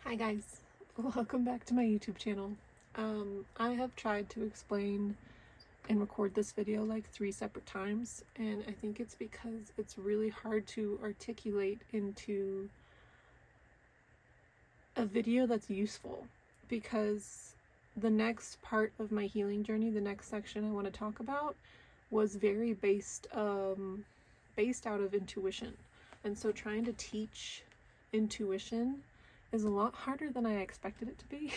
Hi guys, welcome back to my YouTube channel. I have tried to explain and record this video like 3 separate times, and I think it's because it's really hard to articulate into a video that's useful, because the next part of my healing journey, the next section I want to talk about, was very based out of intuition. And so trying to teach intuition is a lot harder than I expected it to be.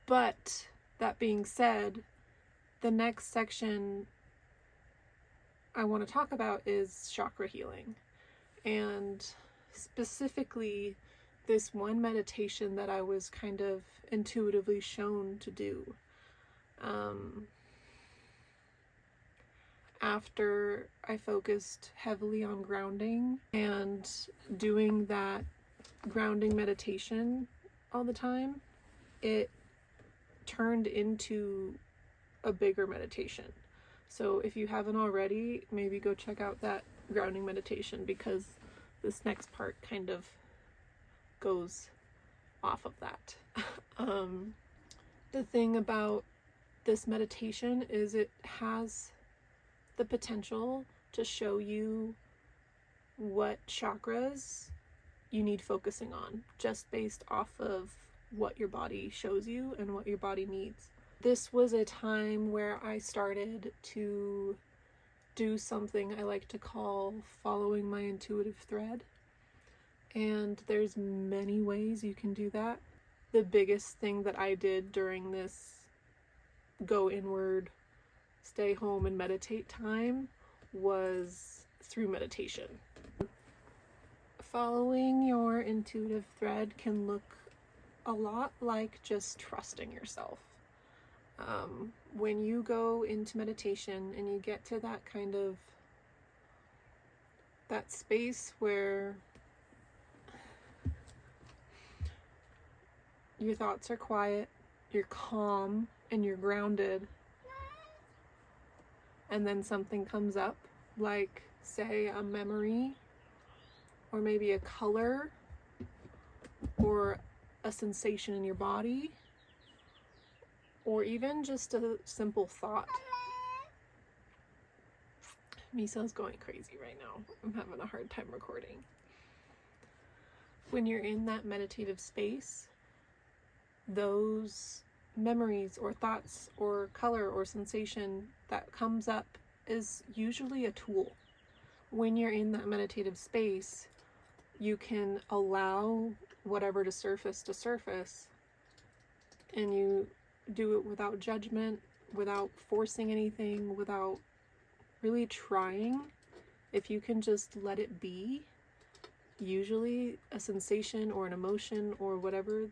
But that being said, the next section I want to talk about is chakra healing, and specifically this one meditation that I was kind of intuitively shown to do. After I focused heavily on grounding and doing that grounding meditation all the time, it turned into a bigger meditation. So if you haven't already, maybe go check out that grounding meditation, because this next part kind of goes off of that. The thing about this meditation is it has the potential to show you what chakras you need focusing on, just based off of what your body shows you and what your body needs. This was a time where I started to do something I like to call following my intuitive thread. And there's many ways you can do that. The biggest thing that I did during this go inward, stay home and meditate time was through meditation. Following your intuitive thread can look a lot like just trusting yourself. When you go into meditation and you get to that kind of that space where your thoughts are quiet, you're calm, and you're grounded, and then something comes up, like say a memory, or maybe a color, or a sensation in your body, or even just a simple thought. Misa's going crazy right now. I'm having a hard time recording. When you're in that meditative space, those memories or thoughts or color or sensation that comes up is usually a tool. When you're in that meditative space, you can allow whatever to surface, and you do it without judgment, without forcing anything, without really trying. If you can just let it be, usually a sensation or an emotion or whatever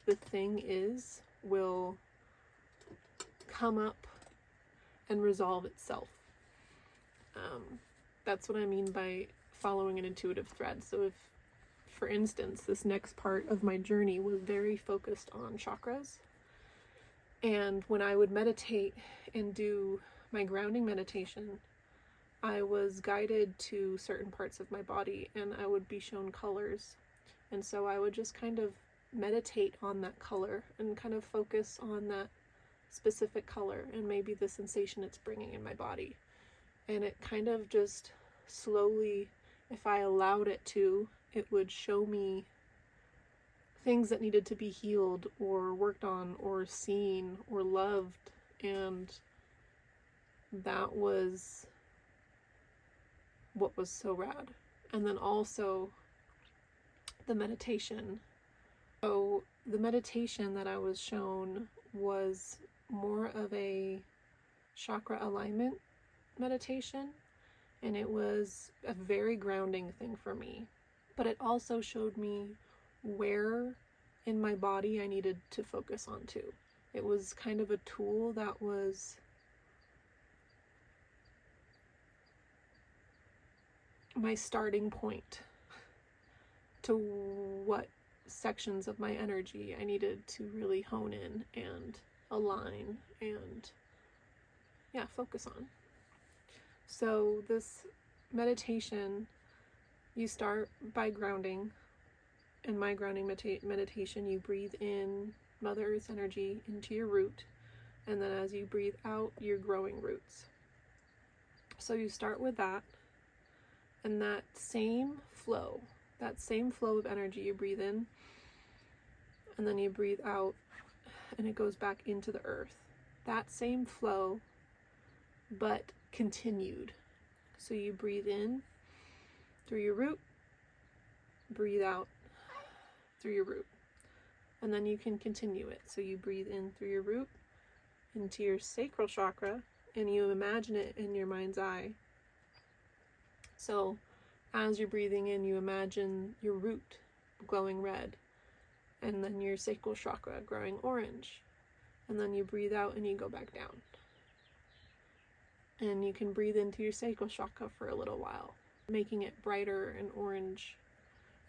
the thing is will come up and resolve itself. That's what I mean by following an intuitive thread. So if, for instance, this next part of my journey was very focused on chakras, and when I would meditate and do my grounding meditation, I was guided to certain parts of my body and I would be shown colors. And so I would just kind of meditate on that color and kind of focus on that specific color and maybe the sensation it's bringing in my body. And it kind of just slowly, if I allowed it to, it would show me things that needed to be healed or worked on or seen or loved. And that was what was so rad. And then also the meditation. So the meditation that I was shown was more of a chakra alignment meditation, and it was a very grounding thing for me. But it also showed me where in my body I needed to focus on too. It was kind of a tool that was my starting point to what sections of my energy I needed to really hone in and align and focus on. So this meditation, you start by grounding, in my grounding meditation, you breathe in Mother Earth's energy into your root, and then as you breathe out, you're growing roots. So you start with that, and that same flow of energy, you breathe in, and then you breathe out, and it goes back into the earth. That same flow, but continued. So you breathe in through your root, breathe out through your root, and then you can continue it. So you breathe in through your root into your sacral chakra, and you imagine it in your mind's eye. So as you're breathing in, you imagine your root glowing red, and then your sacral chakra growing orange, and then you breathe out and you go back down. And you can breathe into your sacral chakra for a little while, making it brighter and orange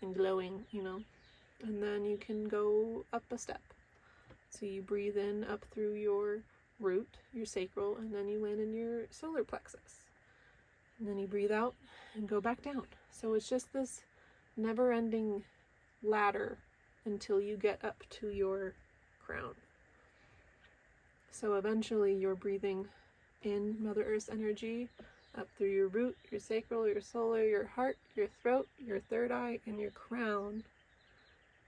and glowing, and then you can go up a step. So you breathe in up through your root, your sacral, and then you land in your solar plexus. And then you breathe out and go back down. So it's just this never-ending ladder until you get up to your crown. So eventually you're breathing in Mother Earth's energy up through your root, your sacral, your solar, your heart, your throat, your third eye, and your crown.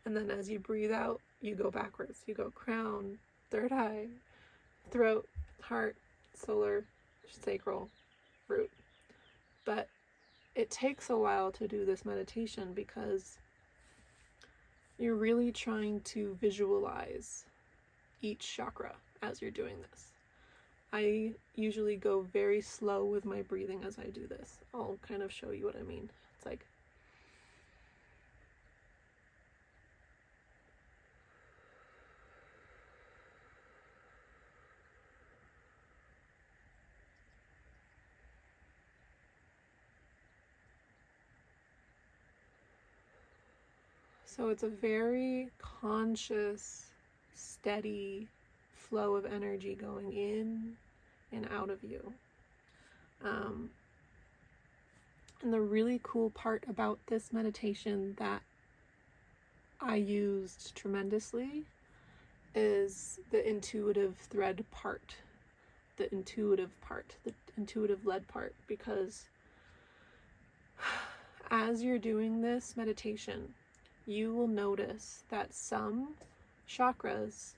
And then as you breathe out, you go backwards. You go crown, third eye, throat, heart, solar, sacral, root. But it takes a while to do this meditation because you're really trying to visualize each chakra as you're doing this. I usually go very slow with my breathing as I do this. I'll kind of show you what I mean. It's like, so it's a very conscious, steady flow of energy going in and out of you. And the really cool part about this meditation that I used tremendously is the intuitive thread part, the intuitive lead part, because as you're doing this meditation, you will notice that some chakras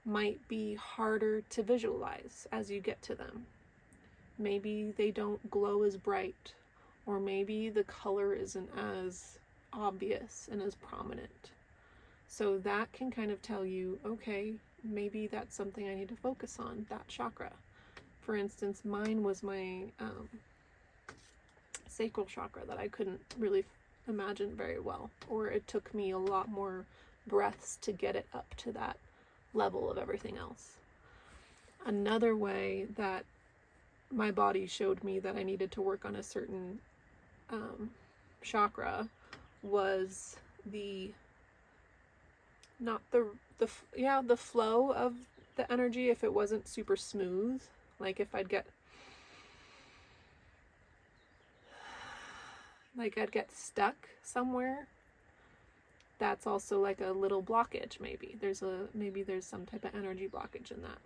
might be harder to visualize as you get to them. Maybe they don't glow as bright, or maybe the color isn't as obvious and as prominent. So that can kind of tell you, okay, maybe that's something I need to focus on, that chakra. For instance, mine was my sacral chakra that I couldn't really imagine very well, or it took me a lot more breaths to get it up to that level of everything else. Another way that my body showed me that I needed to work on a certain chakra was the flow of the energy. If it wasn't super smooth, like if I'd get stuck somewhere, that's also like a little blockage. Maybe there's some type of energy blockage in that.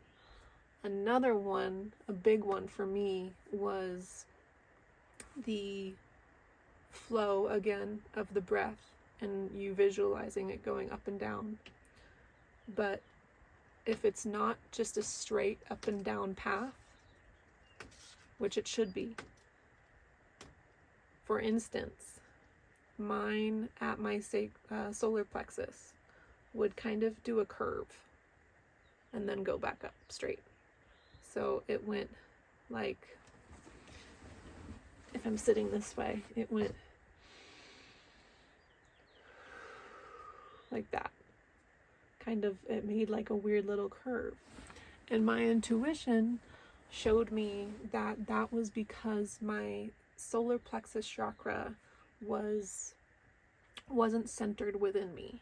Another one, a big one for me, was the flow again of the breath and you visualizing it going up and down. But if it's not just a straight up and down path, which it should be, for instance, mine at my solar plexus would kind of do a curve and then go back up straight. So it went like, if I'm sitting this way, it went like that. Kind of, it made like a weird little curve. And my intuition showed me that that was because my solar plexus chakra wasn't centered within me.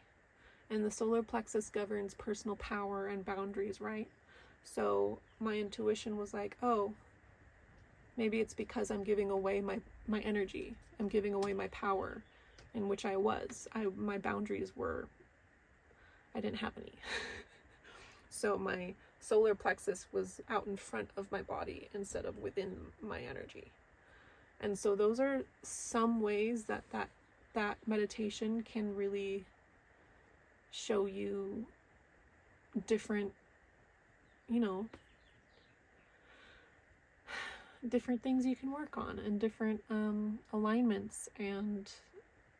And the solar plexus governs personal power and boundaries, right? So my intuition was like, oh, maybe it's because I'm giving away my energy. I'm giving away my power. in which my boundaries were, I didn't have any. So my solar plexus was out in front of my body instead of within my energy. And so those are some ways that meditation can really show you different, different things you can work on, and different alignments, and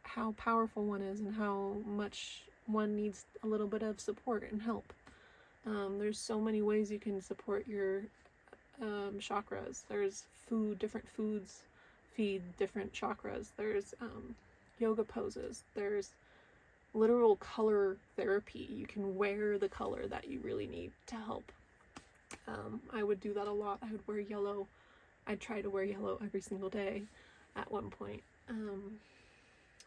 how powerful one is, and how much one needs a little bit of support and help. There's so many ways you can support your chakras. There's different foods feed different chakras. There's yoga poses. There's literal color therapy. You can wear the color that you really need to help. I would do that a lot. I would wear yellow. I'd try to wear yellow every single day at one point.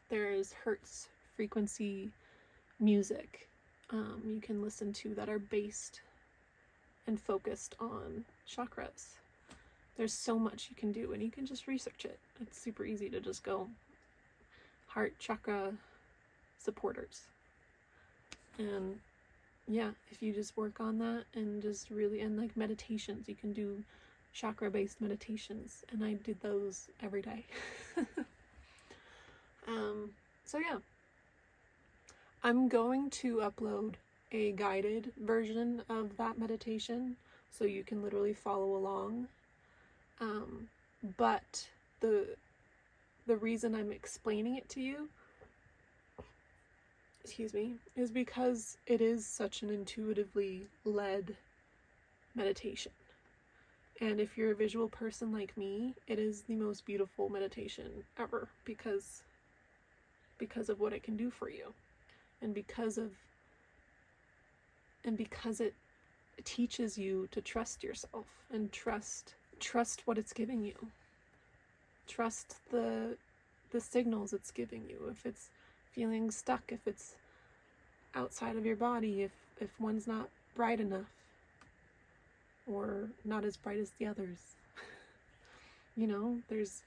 There's hertz frequency music you can listen to that are based and focused on chakras. There's so much you can do, and you can just research it. It's super easy to just go heart chakra supporters. And yeah, if you just work on that and just really, and like meditations, you can do chakra based meditations, and I did those every day. So yeah, I'm going to upload a guided version of that meditation so you can literally follow along. But the reason I'm explaining it to you, is because it is such an intuitively led meditation. And if you're a visual person like me, it is the most beautiful meditation ever, because of what it can do for you, and because it teaches you to trust yourself, and trust what it's giving you. Trust the signals it's giving you. If it's feeling stuck, if it's outside of your body, if one's not bright enough, or not as bright as the others. There's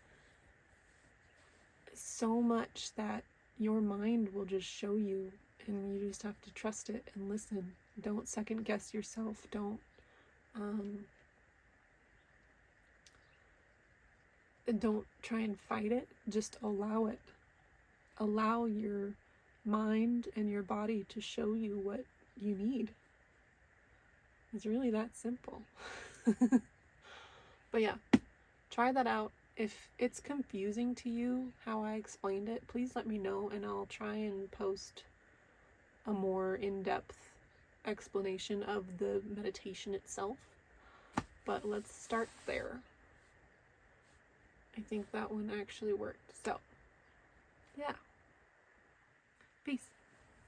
so much that your mind will just show you, and you just have to trust it and listen. Don't second guess yourself. Don't try and fight it. Just allow it. Allow your mind and your body to show you what you need. It's really that simple. But yeah, try that out. If it's confusing to you how I explained it, please let me know, and I'll try and post a more in-depth explanation of the meditation itself. But let's start there. I think that one actually worked. So, yeah. Peace.